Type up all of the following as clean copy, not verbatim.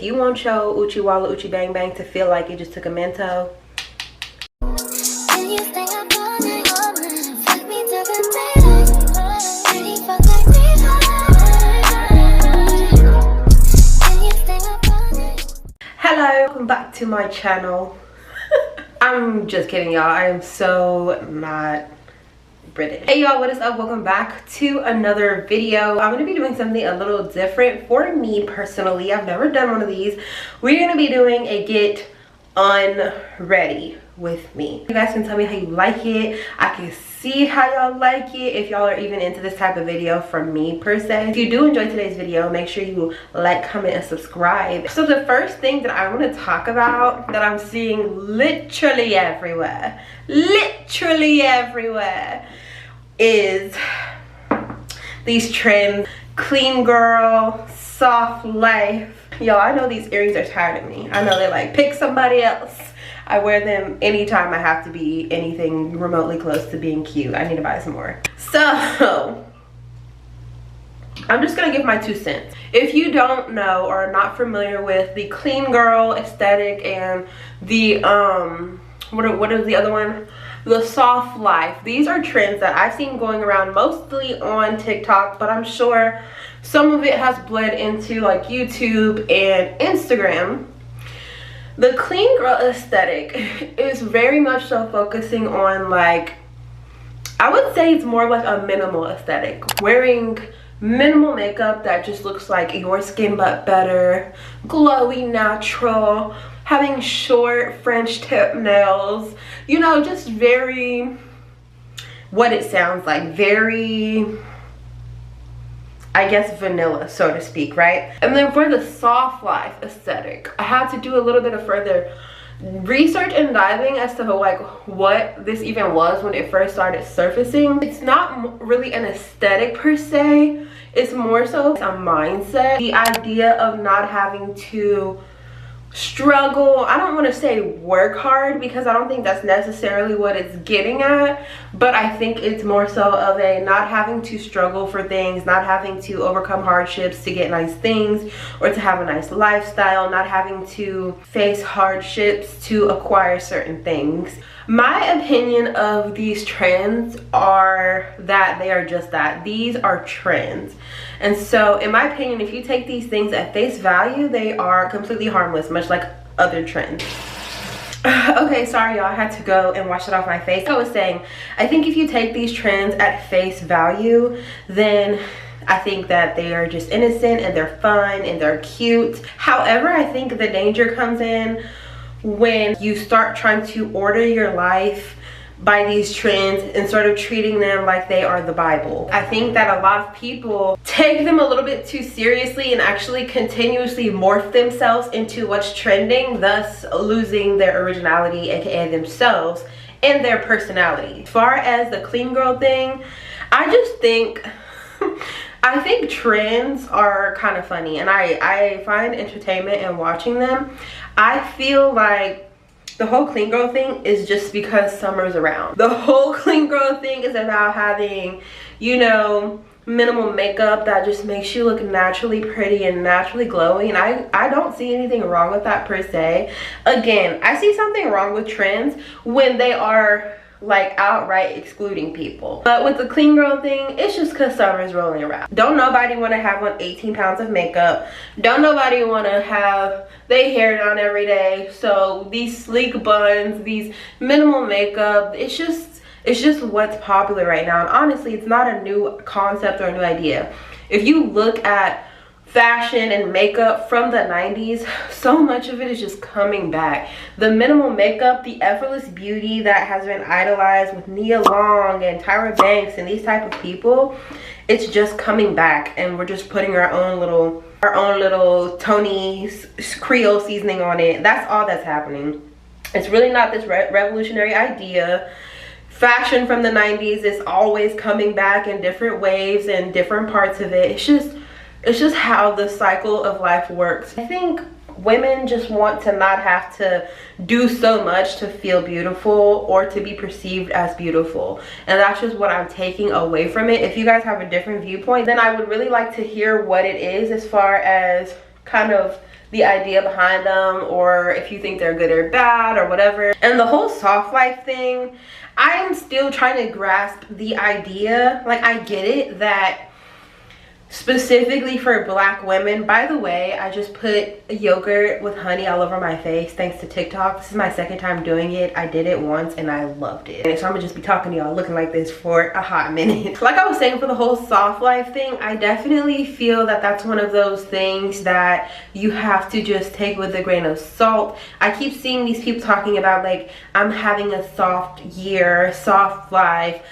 if you want your Uchi Walla Uchi Bang Bang to feel like you just took a Mento, hello, welcome back to my channel. I'm just kidding, y'all. I am so not British. Hey y'all, what is up? Welcome back to another video. I'm gonna be doing something a little different for me personally. I've never done one of these. We're gonna be doing a get unready with me. You guys can tell me how you like it. I can see how y'all like it, if y'all are even into this type of video from me per se. If you do enjoy today's video, make sure you like, comment, and subscribe. So the first thing that I want to talk about that I'm seeing literally everywhere is these trends: clean girl, soft life. Y'all, I know these earrings are tired of me. I know they're like, pick somebody else. I wear them anytime I have to be anything remotely close to being cute. I need to buy some more. So I'm just gonna give my 2 cents. If you don't know or are not familiar with the clean girl aesthetic and the what is the other one? The soft life. These are trends that I've seen going around mostly on TikTok, but I'm sure some of it has bled into like YouTube and Instagram. The clean girl aesthetic is very much so focusing on, like, I would say it's more like a minimal aesthetic. Wearing minimal makeup that just looks like your skin but better, glowy, natural, having short French tip nails, you know, just very, what it sounds like, very, I guess, vanilla, so to speak, right? And then for the soft life aesthetic, I had to do a little bit of further research and diving as to like what this even was when it first started surfacing. It's not really an aesthetic per se, it's more so a mindset. The idea of not having to struggle, I don't want to say work hard, because I don't think that's necessarily what it's getting at, but I think it's more so of a not having to struggle for things, not having to overcome hardships to get nice things or to have a nice lifestyle, not having to face hardships to acquire certain things. My opinion of these trends are that they are just that. These are trends. And so in my opinion, if you take these things at face value, they are completely harmless, much like other trends. Okay, sorry y'all, I had to go and wash it off my face. Like I was saying, I think if you take these trends at face value, then I think that they are just innocent and they're fun and they're cute. However, I think the danger comes in when you start trying to order your life by these trends and sort of treating them like they are the Bible. I think that a lot of people take them a little bit too seriously and actually continuously morph themselves into what's trending, thus losing their originality, aka themselves, and their personality. As far as the clean girl thing, I just think I think trends are kind of funny, and I find entertainment in watching them. I feel like the whole clean girl thing is just because summer's around. The whole clean girl thing is about having, you know, minimal makeup that just makes you look naturally pretty and naturally glowing, and I don't see anything wrong with that per se. Again, I see something wrong with trends when they are like outright excluding people, but with the clean girl thing, it's just because summer's rolling around. Don't nobody want to have on 18 pounds of makeup. Don't nobody want to have their hair done every day. So these sleek buns, these minimal makeup, it's just what's popular right now. And honestly, it's not a new concept or a new idea. If you look at fashion and makeup from the 90s, so much of it is just coming back. The minimal makeup, the effortless beauty that has been idolized with Nia Long and Tyra Banks and these type of people, it's just coming back, and we're just putting our own little Tony Creole seasoning on it. That's all that's happening. It's really not this revolutionary idea. Fashion from the 90s is always coming back in different waves and different parts of it. It's just how the cycle of life works. I think women just want to not have to do so much to feel beautiful or to be perceived as beautiful, and that's just what I'm taking away from it. If you guys have a different viewpoint, then I would really like to hear what it is, as far as kind of the idea behind them, or if you think they're good or bad or whatever. And the whole soft life thing, I'm still trying to grasp the idea. Like, I get it that specifically for Black women, by the way, I just put yogurt with honey all over my face thanks to TikTok. This is my second time doing it. I did it once and I loved it. And so I'm gonna just be talking to y'all looking like this for a hot minute. Like I was saying, for the whole soft life thing, I definitely feel that that's one of those things that you have to just take with a grain of salt. I keep seeing these people talking about, like, I'm having a soft year, soft life.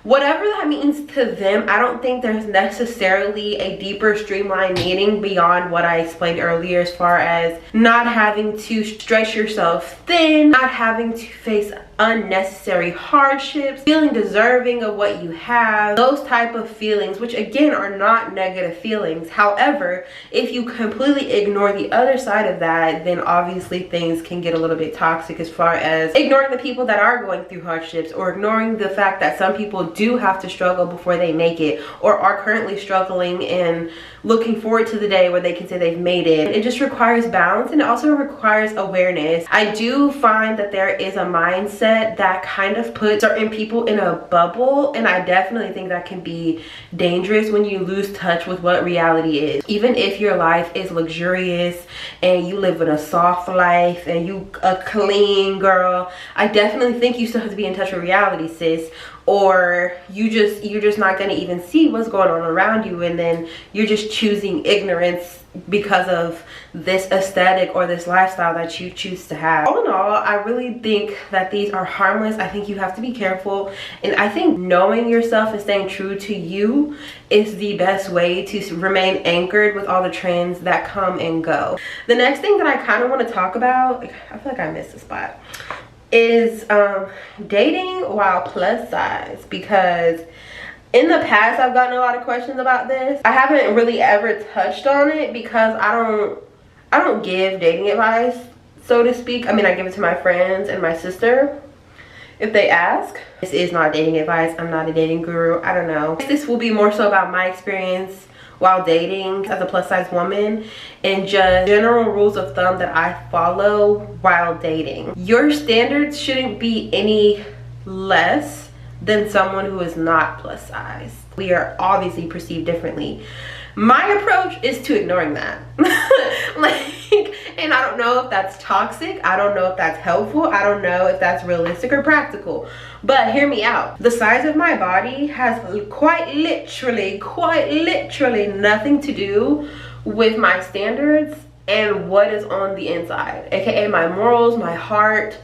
Whatever that means to them, I don't think there's necessarily a deeper streamlined meaning beyond what I explained earlier, as far as not having to stretch yourself thin, not having to face unnecessary hardships, feeling deserving of what you have, those type of feelings, which again are not negative feelings. However, if you completely ignore the other side of that, then obviously things can get a little bit toxic, as far as ignoring the people that are going through hardships, or ignoring the fact that some people do have to struggle before they make it, or are currently struggling and looking forward to the day where they can say they've made it. It just requires balance, and it also requires awareness. I do find that there is a mindset that kind of puts certain people in a bubble, and I definitely think that can be dangerous when you lose touch with what reality is. Even if your life is luxurious and you live in a soft life and you a clean girl, I definitely think you still have to be in touch with reality, sis. Or you're just not gonna even see what's going on around you, and then you're just choosing ignorance because of this aesthetic or this lifestyle that you choose to have. All in all, I really think that these are harmless. I think you have to be careful, and I think knowing yourself and staying true to you is the best way to remain anchored with all the trends that come and go. The next thing that I kind of want to talk about, I feel like I missed a spot, is dating while plus size, because in the past I've gotten a lot of questions about this. I haven't really ever touched on it because I don't give dating advice, so to speak. I mean, I give it to my friends and my sister if they ask. This is not dating advice. I'm not a dating guru. I don't know. This will be more so about my experience while dating as a plus size woman, and just general rules of thumb that I follow while dating. Your standards shouldn't be any less than someone who is not plus size. We are obviously perceived differently. My approach is to ignoring that. And I don't know if that's toxic. I don't know if that's helpful. I don't know if that's realistic or practical. But hear me out. The size of my body has quite literally nothing to do with my standards and what is on the inside, aka my morals, my heart,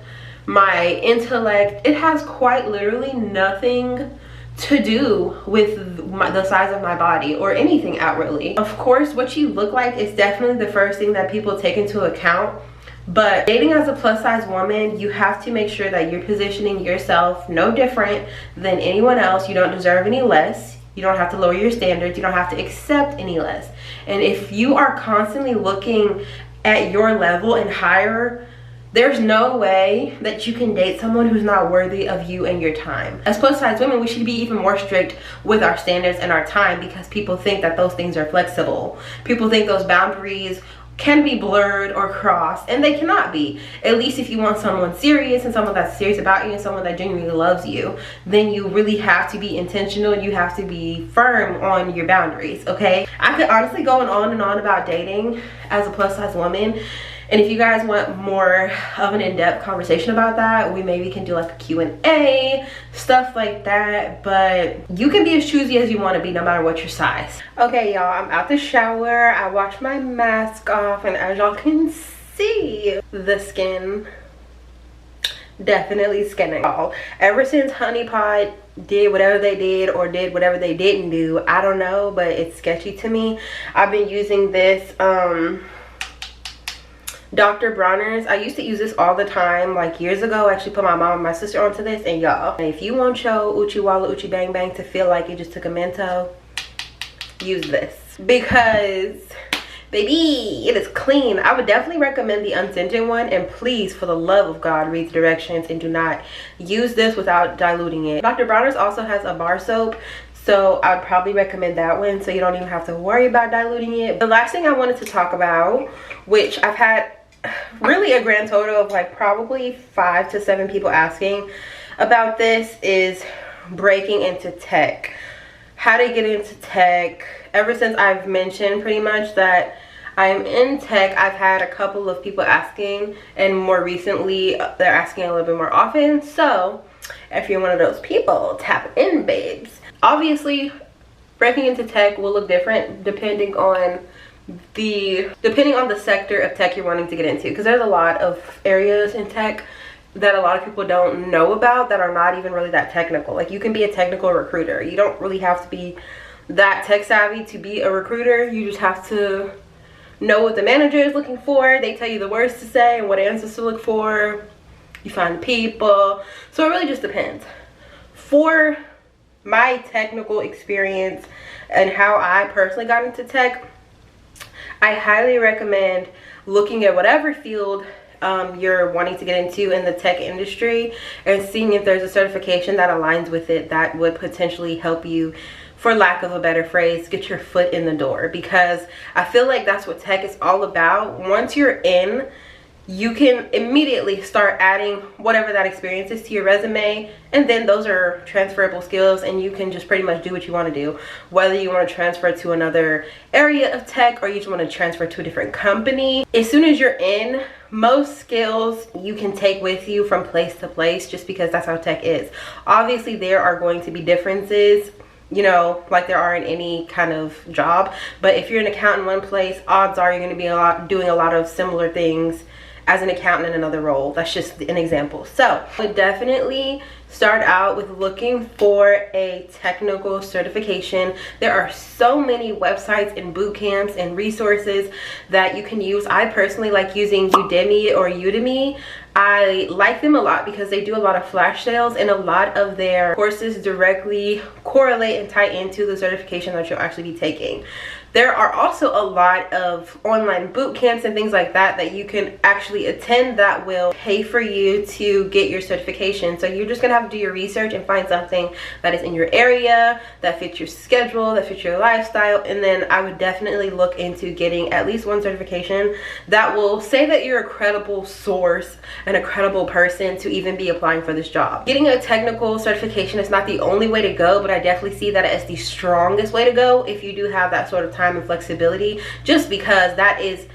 my intellect. It has quite literally nothing to do with the size of my body or anything outwardly. Of course, what you look like is definitely the first thing that people take into account, but dating as a plus size woman, you have to make sure that you're positioning yourself no different than anyone else. You don't deserve any less. You don't have to lower your standards. You don't have to accept any less. And if you are constantly looking at your level and higher, there's no way that you can date someone who's not worthy of you and your time. As plus size women, we should be even more strict with our standards and our time, because people think that those things are flexible. People think those boundaries can be blurred or crossed, and they cannot be. At least if you want someone serious, and someone that's serious about you, and someone that genuinely loves you, then you really have to be intentional. You have to be firm on your boundaries, okay? I could honestly go on and on about dating as a plus size woman. And if you guys want more of an in-depth conversation about that, we maybe can do like a Q&A, stuff like that. But you can be as choosy as you want to be, no matter what your size. Okay, y'all, I'm out the shower. I washed my mask off, and as y'all can see, the skin definitely skinning. Ever since Honey Pot did whatever they did, or did whatever they didn't do, I don't know, but it's sketchy to me. I've been using this Dr. Bronner's. I used to use this all the time, like years ago. I actually put my mom and my sister onto this, and y'all, if you want your Uchi Walla Uchi Bang Bang to feel like you just took a Mento, use this, because baby, it is clean. I would definitely recommend the unscented one, and please, for the love of God, read the directions and do not use this without diluting it. Dr. Bronner's also has a bar soap, So I would probably recommend that one, so you don't even have to worry about diluting it. The last thing I wanted to talk about, which I've had really a grand total of like probably 5 to 7 people asking about this, is breaking into tech. How to get into tech. Ever since I've mentioned pretty much that I'm in tech, I've had a couple of people asking, and more recently they're asking a little bit more often. So if you're one of those people, tap in, babes. Obviously breaking into tech will look different depending on the sector of tech you're wanting to get into, because there's a lot of areas in tech that a lot of people don't know about that are not even really that technical. Like, you can be a technical recruiter. You don't really have to be that tech savvy to be a recruiter. You just have to know what the manager is looking for. They tell you the words to say and what answers to look for. You find the people. So it really just depends. For my technical experience and how I personally got into tech, I highly recommend looking at whatever field you're wanting to get into in the tech industry and seeing if there's a certification that aligns with it that would potentially help you, for lack of a better phrase, get your foot in the door. Because I feel like that's what tech is all about. Once you're in, you can immediately start adding whatever that experience is to your resume, and then those are transferable skills, and you can just pretty much do what you want to do, whether you want to transfer to another area of tech or you just want to transfer to a different company. As soon as you're in, most skills you can take with you from place to place, just because that's how tech is. Obviously there are going to be differences, you know, like there are in any kind of job, but if you're an accountant in one place, odds are you're going to be doing a lot of similar things as an accountant in another role. That's just an example. So I would definitely start out with looking for a technical certification. There are so many websites and boot camps and resources that you can use. I personally like using Udemy. I like them a lot because they do a lot of flash sales, and a lot of their courses directly correlate and tie into the certification that you'll actually be taking. There are also a lot of online boot camps and things like that that you can actually attend that will pay for you to get your certification. So you're just gonna have to do your research and find something that is in your area, that fits your schedule, that fits your lifestyle, and then I would definitely look into getting at least one certification that will say that you're a credible source and a credible person to even be applying for this job. Getting a technical certification is not the only way to go, but I definitely see that as the strongest way to go if you do have that sort of time and flexibility, just because that is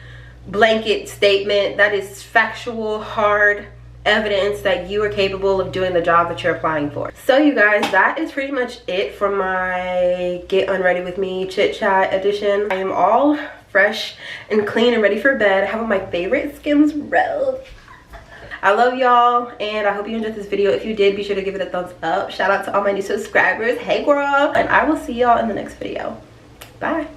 blanket statement, that is factual, hard evidence that you are capable of doing the job that you're applying for. So you guys, that is pretty much it for my Get Unready with Me chit chat edition. I am all fresh and clean and ready for bed. I have on my favorite Skims robe. I love y'all, and I hope you enjoyed this video. If you did, be sure to give it a thumbs up. Shout out to all my new subscribers. Hey girl, and I will see y'all in the next video. Bye.